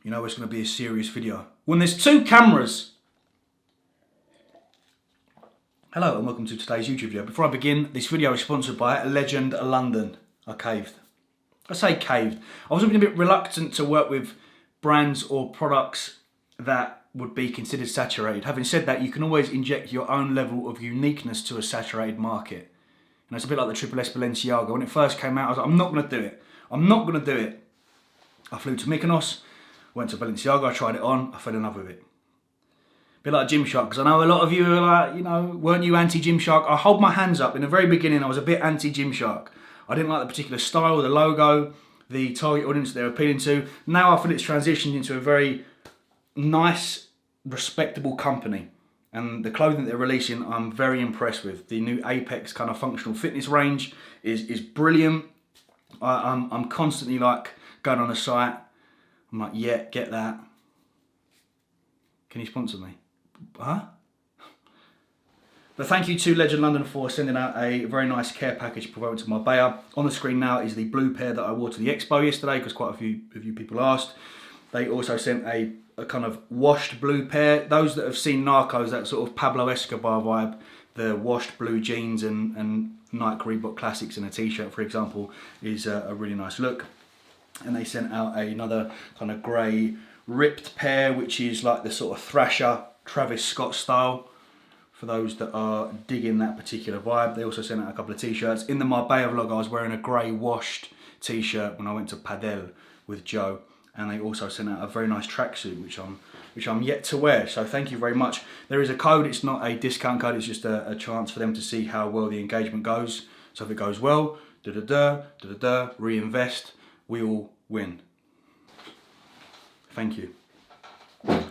you know it's going to be a serious video. When there's two cameras. Hello and welcome to today's YouTube video. Before I begin, this video is sponsored by Legend London. I caved. I say caved. I was a bit reluctant to work with brands or products that would be considered saturated. Having said that, you can always inject your own level of uniqueness to a saturated market. And it's a bit like the Triple S Balenciaga. When it first came out, I was like, I'm not going to do it. I'm not going to do it. I flew to Mykonos, went to Balenciaga, I tried it on, I fell in love with it. A bit like Gymshark, because I know a lot of you are like, you know, weren't you anti-Gymshark? I hold my hands up. In the very beginning, I was a bit anti-Gymshark. I didn't like the particular style, the logo, the target audience that they're appealing to. Now I feel it's transitioned into a very nice, respectable company. And the clothing that they're releasing, I'm very impressed with. The new Apex kind of functional fitness range is brilliant. I'm constantly like going on the site. I'm like, yeah, get that. Can you sponsor me? Huh? But thank you to Legend London for sending out a very nice care package provided to Marbella. On the screen now is the blue pair that I wore to the expo yesterday because quite a few of you people asked. They also sent a kind of washed blue pair. Those that have seen Narcos, that sort of Pablo Escobar vibe, the washed blue jeans and Nike Reebok Classics in a t-shirt, for example, is a really nice look. And they sent out another kind of grey ripped pair, which is like the sort of Thrasher Travis Scott style, for those that are digging that particular vibe. They also sent out a couple of t-shirts. In the Marbella vlog, I was wearing a grey washed t-shirt when I went to Padel with Joe. And they also sent out a very nice tracksuit, which I'm yet to wear. So thank you very much. There is a code. It's not a discount code. It's just a chance for them to see how well the engagement goes. So if it goes well, reinvest. We all win. Thank you.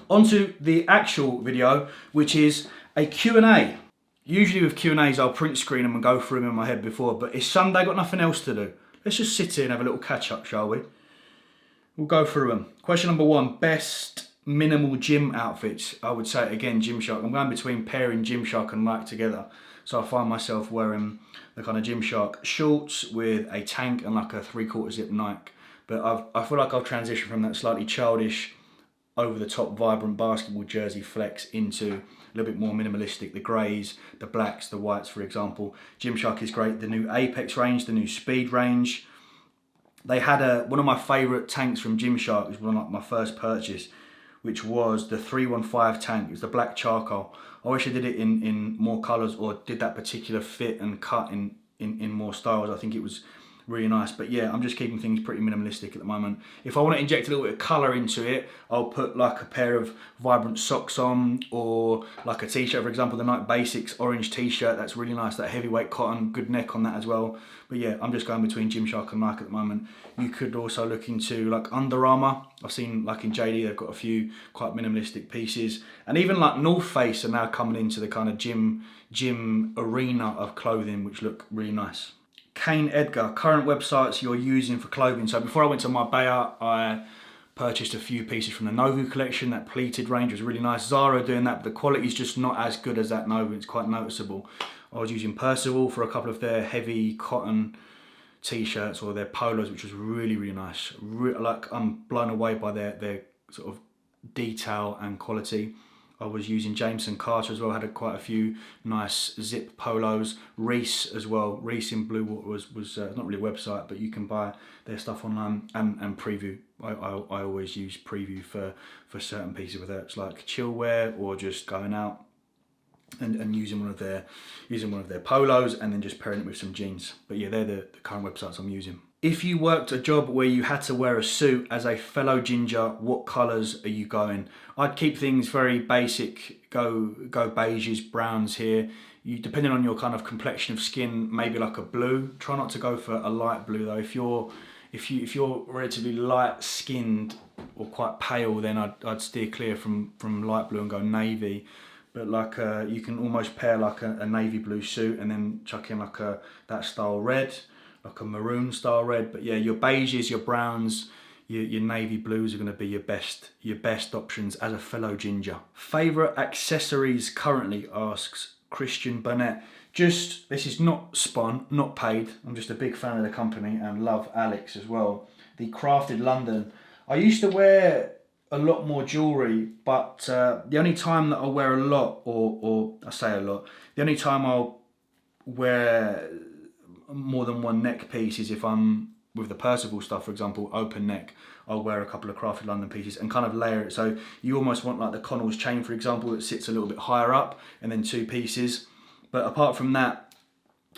On to the actual video, which is a Q&A. Usually with Q&As, I'll print screen them and go through them in my head before, but it's Sunday, got nothing else to do. Let's just sit here and have a little catch up, shall we? We'll go through them. Question number one, best minimal gym outfits. I would say, again, Gymshark. I'm going between pairing Gymshark and Nike together. So I find myself wearing the kind of Gymshark shorts with a tank and like a 3/4 zip Nike. But I feel like I've transitioned from that slightly childish, over-the-top, vibrant basketball jersey flex into a little bit more minimalistic. The greys, the blacks, the whites, for example. Gymshark is great. The new Apex range, the new Speed range. They had one of my favourite tanks from Gymshark. It was one of my first purchase, which was the 315 tank. It was the black charcoal. I wish I did it in more colours or did that particular fit and cut in more styles. I think it was really nice. But yeah, I'm just keeping things pretty minimalistic at the moment. If I want to inject a little bit of colour into it, I'll put like a pair of vibrant socks on, or like a t-shirt, for example, the Nike Basics orange t-shirt. That's really nice, that heavyweight cotton, good neck on that as well. But yeah, I'm just going between Gymshark and Nike at the moment. You could also look into like Under Armour. I've seen like in JD, they've got a few quite minimalistic pieces. And even like North Face are now coming into the kind of gym arena of clothing, which look really nice. Kane Edgar, current websites you're using for clothing. So before I went to Marbella, I purchased a few pieces from the Novu collection. That pleated range was really nice. Zara doing that, but the quality is just not as good as that Novu. It's quite noticeable. I was using Percival for a couple of their heavy cotton t-shirts or their polos, which was really, really nice. Like, I'm blown away by their sort of detail and quality. I was using Jameson Carter as well, had quite a few nice zip polos. Reese as well, Reese in Bluewater was not really a website, but you can buy their stuff online, and Preview. I always use Preview for certain pieces, whether it's like chill wear or just going out and using one of their polos and then just pairing it with some jeans. But yeah, they're the current websites I'm using. If you worked a job where you had to wear a suit as a fellow ginger, what colours are you going? I'd keep things very basic, go beiges, browns here. You, depending on your kind of complexion of skin, maybe like a blue. Try not to go for a light blue though. If you're relatively light skinned or quite pale, then I'd steer clear from light blue and go navy. But like you can almost pair like a navy blue suit and then chuck in like that style red, like a maroon style red. But yeah, your beiges, your browns, your navy blues are going to be your best options as a fellow ginger. Favourite accessories currently, asks Christian Burnett. This is not spun, not paid. I'm just a big fan of the company and love Alex as well. The Crafted London. I used to wear a lot more jewellery, but the only time that I wear a lot, or I say a lot, the only time I'll wear more than one neck piece is if I'm with the Percival stuff, for example, open neck. I'll wear a couple of Crafted London pieces and kind of layer it. So you almost want like the Connell's chain, for example, that sits a little bit higher up, and then 2 pieces. But apart from that,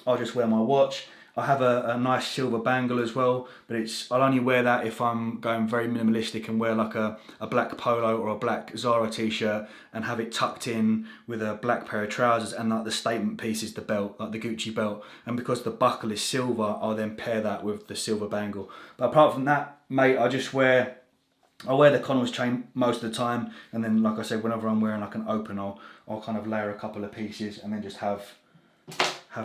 I'll just wear my watch. I have a nice silver bangle as well, but I'll only wear that if I'm going very minimalistic and wear like a black polo or a black Zara t-shirt and have it tucked in with a black pair of trousers, and like the statement piece is the belt, like the Gucci belt. And because the buckle is silver, I'll then pair that with the silver bangle. But apart from that, mate, I wear the Connell's chain most of the time, and then like I said, whenever I'm wearing like an open, I'll kind of layer a couple of pieces and then just have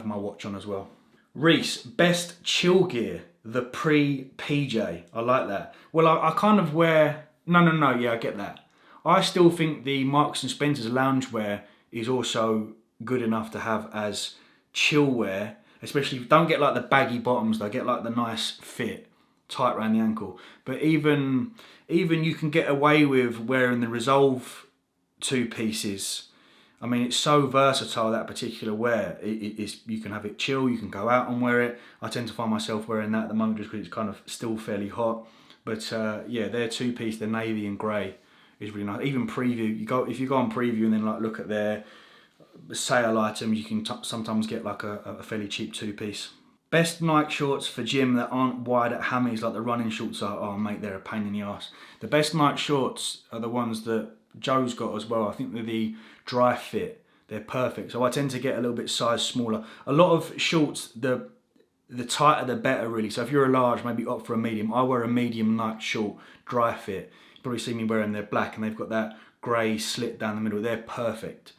my watch on as well. Reese, best chill gear, the pre-PJ. I like that. Well, I kind of wear... No, yeah, I get that. I still think the Marks & Spencer's loungewear is also good enough to have as chill wear, especially if you don't get like the baggy bottoms, they get like the nice fit, tight around the ankle. But even you can get away with wearing the Resolve 2 pieces. I mean, it's so versatile, that particular wear. You can have it chill, you can go out and wear it. I tend to find myself wearing that at the moment just because it's kind of still fairly hot. But yeah, their 2-piece, the navy and grey, is really nice. Even Preview, if you go on Preview and then like look at their sale items, you can sometimes get like a fairly cheap 2-piece. Best Nike shorts for gym that aren't wide at hammies like the running shorts are. Oh mate, they're a pain in the arse. The best Nike shorts are the ones that Joe's got as well. I think they're the dry fit. They're perfect. So I tend to get a little bit size smaller. A lot of shorts, the tighter the better really. So if you're a large, maybe opt for a medium. I wear a medium Nike short, dry fit. You probably see me wearing, they're black and they've got that grey slit down the middle. They're perfect.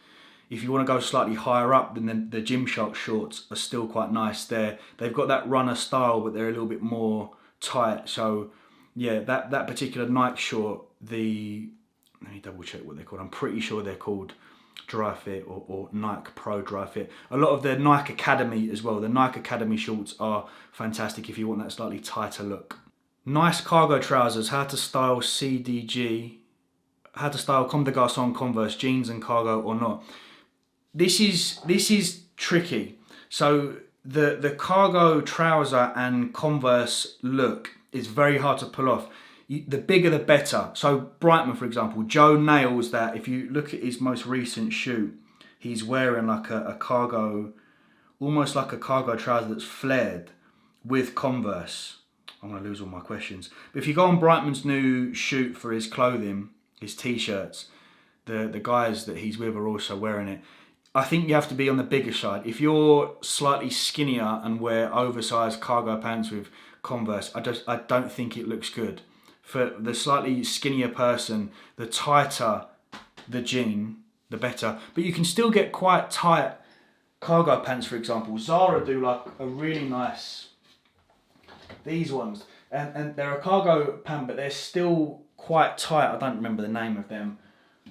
If you want to go slightly higher up, then the Gymshark shorts are still quite nice. They've got that runner style, but they're a little bit more tight. So yeah, that particular Nike short, let me double check what they're called. I'm pretty sure they're called Dry Fit or Nike Pro Dry Fit. A lot of the Nike Academy as well. The Nike Academy shorts are fantastic if you want that slightly tighter look. Nice cargo trousers. How to style CDG. How to style Comme des Garçons Converse, jeans and cargo or not. This is tricky. So the cargo trouser and Converse look is very hard to pull off. The bigger the better. So Brightman, for example, Joe nails that. If you look at his most recent shoot, he's wearing like a cargo, almost like a cargo trouser that's flared with Converse. I'm going to lose all my questions. But if you go on Brightman's new shoot for his clothing, his t-shirts, the guys that he's with are also wearing it. I think you have to be on the bigger side. If you're slightly skinnier and wear oversized cargo pants with Converse, I don't think it looks good. For the slightly skinnier person, the tighter the jean, the better. But you can still get quite tight cargo pants, for example. Zara do like a really nice, these ones. And they're a cargo pant, but they're still quite tight. I don't remember the name of them,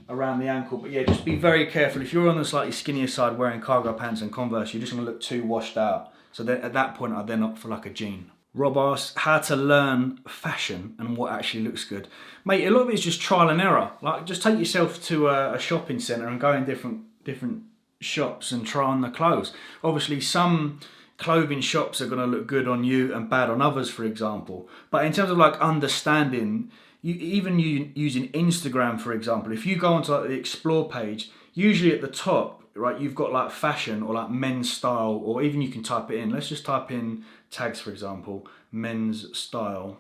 around the ankle. But yeah, just be very careful. If you're on the slightly skinnier side wearing cargo pants and Converse, you're just going to look too washed out. So at that point, I'd then opt for like a jean. Rob asks how to learn fashion and what actually looks good. Mate, a lot of it is just trial and error. Like, just take yourself to a shopping centre and go in different shops and try on the clothes. Obviously, some clothing shops are going to look good on you and bad on others, for example. But in terms of like understanding, even using Instagram, for example, if you go onto like the explore page, usually at the top, right, you've got like fashion or like men's style, or even you can type it in. Let's just type in tags, for example, men's style,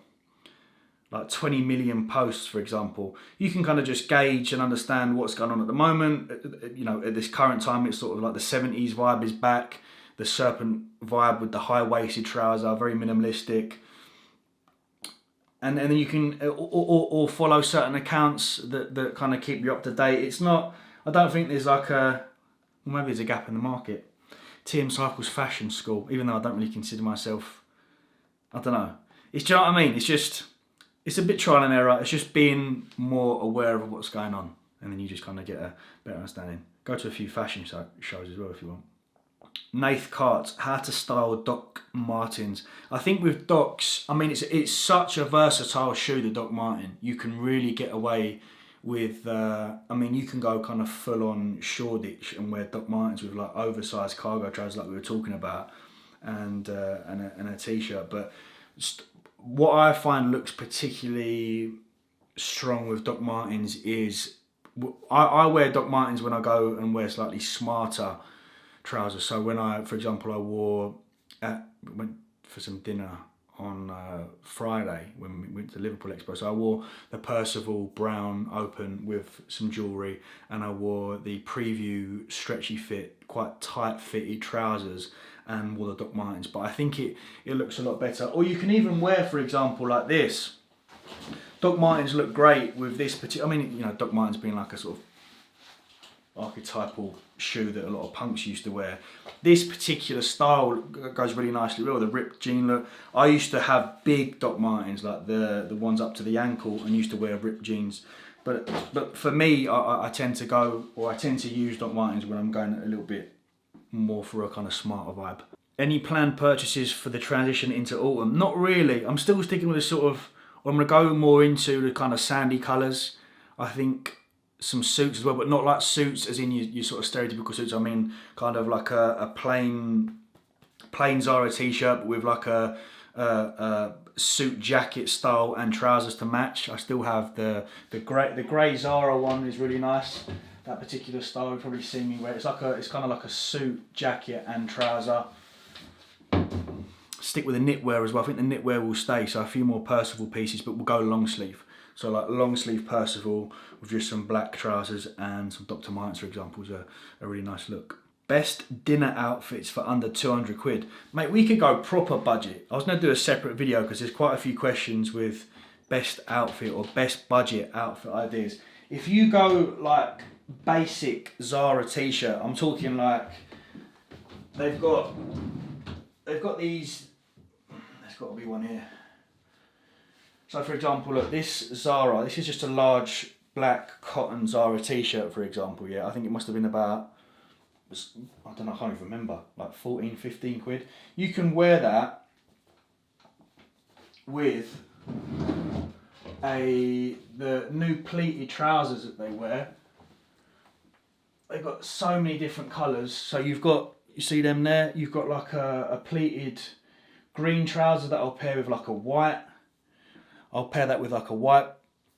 like 20 million posts, for example. You can kind of just gauge and understand what's going on at the moment. You know, at this current time, it's sort of like the 70s vibe is back, the serpent vibe with the high-waisted trouser, very minimalistic. And then you can or follow certain accounts that kind of keep you up to date. It's not, I don't think there's like maybe there's a gap in the market. TMCYCLES fashion school, even though I don't really consider myself, I don't know. Do you know what I mean? It's a bit trial and error. It's just being more aware of what's going on. And then you just kind of get a better understanding. Go to a few fashion shows as well if you want. Nath Cart, how to style Doc Martens. I think with Docs, I mean, it's such a versatile shoe, the Doc Marten. You can really get away with, I mean, you can go kind of full on Shoreditch and wear Doc Martens with like oversized cargo trousers like we were talking about, and a t-shirt. But what I find looks particularly strong with Doc Martens is, I wear Doc Martens when I go and wear slightly smarter trousers. So when for example, went for some dinner on Friday when we went to Liverpool Expo. So I wore the Percival brown open with some jewellery, and I wore the Preview stretchy fit, quite tight fitted trousers, and wore the Doc Martens. But I think it looks a lot better. Or you can even wear, for example, like this. Doc Martens look great with this particular, I mean, you know, Doc Martens being like a sort of archetypal shoe that a lot of punks used to wear. This particular style goes really nicely with the ripped jean look. I used to have big Doc Martens, like the ones up to the ankle, and used to wear ripped jeans. But for me, I tend to use Doc Martens when I'm going a little bit more for a kind of smarter vibe. Any planned purchases for the transition into autumn? Not really. I'm still sticking with this sort of, I'm going to go more into the kind of sandy colours. I think some suits as well, but not like suits as in your sort of stereotypical suits. I mean kind of like a plain Zara t-shirt with like a suit jacket style and trousers to match. I still have the grey Zara one is really nice. That particular style you've probably seen me wear. It's kind of like a suit jacket and trouser. Stick with the knitwear as well. I think the knitwear will stay, so a few more Percival pieces, but we'll go long sleeve. So like long sleeve Percival with just some black trousers and some Dr Martens, for example, is a really nice look. Best dinner outfits for under 200 quid. Mate, we could go proper budget. I was going to do a separate video because there's quite a few questions with best outfit or best budget outfit ideas. If you go like basic Zara t-shirt, I'm talking like they've got these, there's got to be one here. So for example, look, this Zara, this is just a large black cotton Zara t-shirt, for example, yeah. I think it must have been about, I don't know, I can't even remember, like 14, 15 quid. You can wear that with the new pleated trousers that they wear. They've got so many different colours. So you've got, you see them there? You've got like a pleated green trouser that I'll pair with like a white. I'll pair that with like a white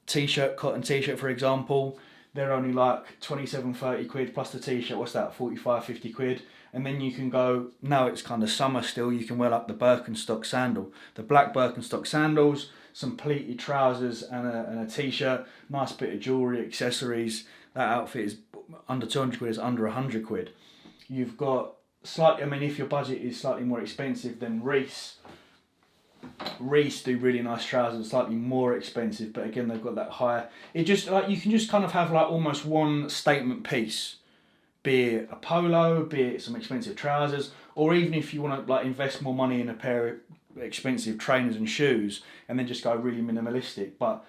t-shirt, cotton t-shirt, for example. They're only like 27, 30 quid plus the t-shirt. What's that? 45, 50 quid. And then you can go, now it's kind of summer still, you can wear like the Birkenstock sandal. The black Birkenstock sandals, some pleated trousers and a t-shirt, nice bit of jewellery, accessories. That outfit is under 200 quid, is under 100 quid. You've got slightly, I mean, if your budget is slightly more expensive than Reese do really nice trousers, slightly more expensive, but again they've got that higher. It just like you can just kind of have like almost one statement piece, be it a polo, be it some expensive trousers, or even if you want to like invest more money in a pair of expensive trainers and shoes, and then just go really minimalistic. But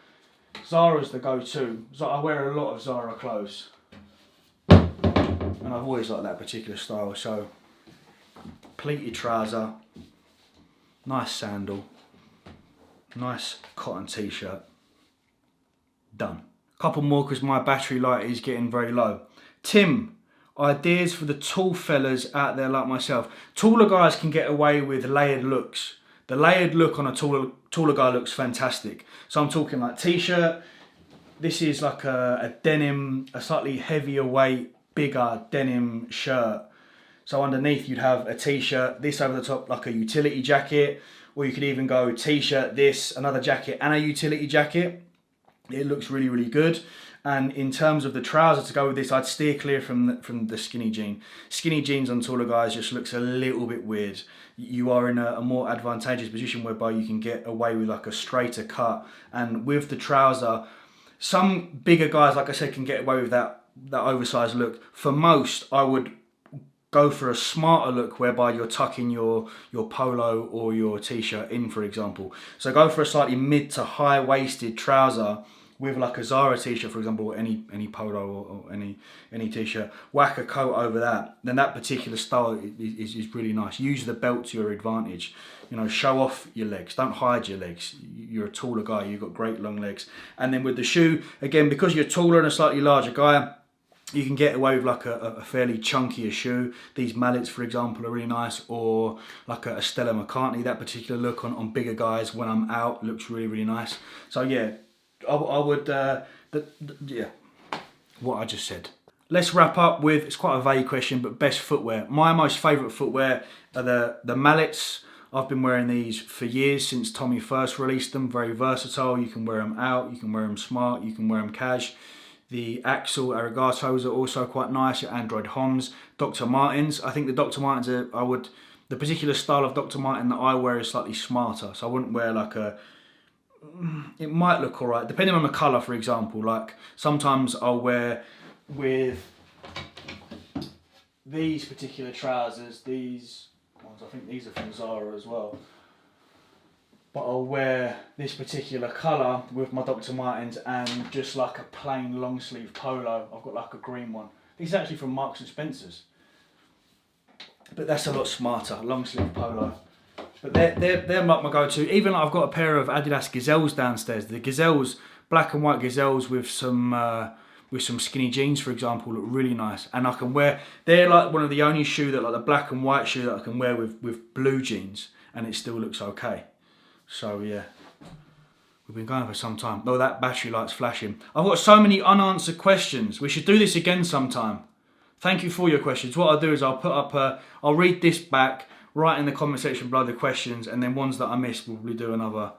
Zara's the go-to. So I wear a lot of Zara clothes, and I've always liked that particular style. So pleated trouser, nice sandal, nice cotton t-shirt, done. Couple more because my battery light is getting very low. Tim, ideas for the tall fellas out there like myself. Taller guys can get away with layered looks. The layered look on a taller guy looks fantastic. So I'm talking like t-shirt. This is like a denim, a slightly heavier weight, bigger denim shirt. So underneath you'd have a t-shirt, this over the top like a utility jacket, or you could even go t-shirt, this, another jacket and a utility jacket. It looks really, really good. And in terms of the trousers to go with this, I'd steer clear from the skinny jean. Skinny jeans on taller guys just looks a little bit weird. You are in a more advantageous position whereby you can get away with like a straighter cut. And with the trouser, some bigger guys, like I said, can get away with that oversized look. For most, I would go for a smarter look whereby you're tucking your polo or your t-shirt in, for example. So go for a slightly mid to high waisted trouser with like a Zara t-shirt, for example, or any polo or any t-shirt, whack a coat over that, then that particular style is really nice. Use the belt to your advantage. You know, show off your legs, don't hide your legs. You're a taller guy, you've got great long legs. And then with the shoe, again, because you're taller and a slightly larger guy, you can get away with like a fairly chunkier shoe. These mallets, for example, are really nice, or like a Stella McCartney. That particular look on bigger guys when I'm out looks really, really nice. So yeah, I would, yeah, what I just said. Let's wrap up with, it's quite a vague question, but best footwear. My most favourite footwear are the mallets. I've been wearing these for years, since Tommy first released them. Very versatile. You can wear them out, you can wear them smart, you can wear them cash. The Axel Arigatos are also quite nice. Your Android Homs, Dr Martens. I think the Dr Martens are, the particular style of Dr Marten that I wear is slightly smarter. So I wouldn't wear like it might look alright, depending on the colour, for example. Like sometimes I'll wear with these particular trousers, these ones, I think these are from Zara as well. But I'll wear this particular colour with my Dr Martens and just like a plain long sleeve polo. I've got like a green one. These are actually from Marks and Spencer's. But that's a lot smarter, long sleeve polo. But they're like my go-to. Even I've got a pair of Adidas Gazelles downstairs. The Gazelles, black and white Gazelles with some skinny jeans, for example, look really nice. And I can wear, they're like one of the only shoe that, like the black and white shoe that I can wear with blue jeans and it still looks okay. So yeah, we've been going for some time. Oh, that battery light's flashing. I've got so many unanswered questions. We should do this again sometime. Thank you for your questions. What I'll do is I'll put up I'll read this back, write in the comment section below the questions, and then ones that I missed, we'll probably do another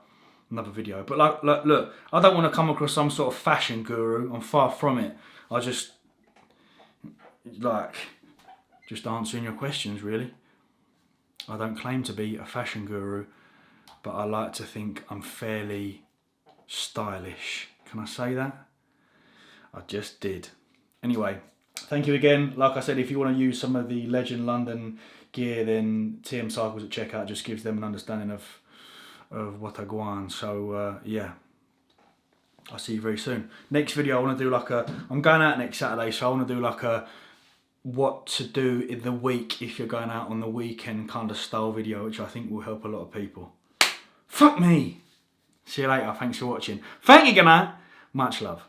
video. But like, look, I don't want to come across some sort of fashion guru. I'm far from it. I just answering your questions, really. I don't claim to be a fashion guru, but I like to think I'm fairly stylish. Can I say that? I just did. Anyway, thank you again. Like I said, if you want to use some of the Legend London gear, then TMCYCLES at checkout just gives them an understanding of what I go on. So yeah, I'll see you very soon. Next video I want to do like I'm going out next Saturday, so I want to do like what to do in the week if you're going out on the weekend kind of style video, which I think will help a lot of people. Fuck me. See you later. Thanks for watching. Thank you, good night. Much love.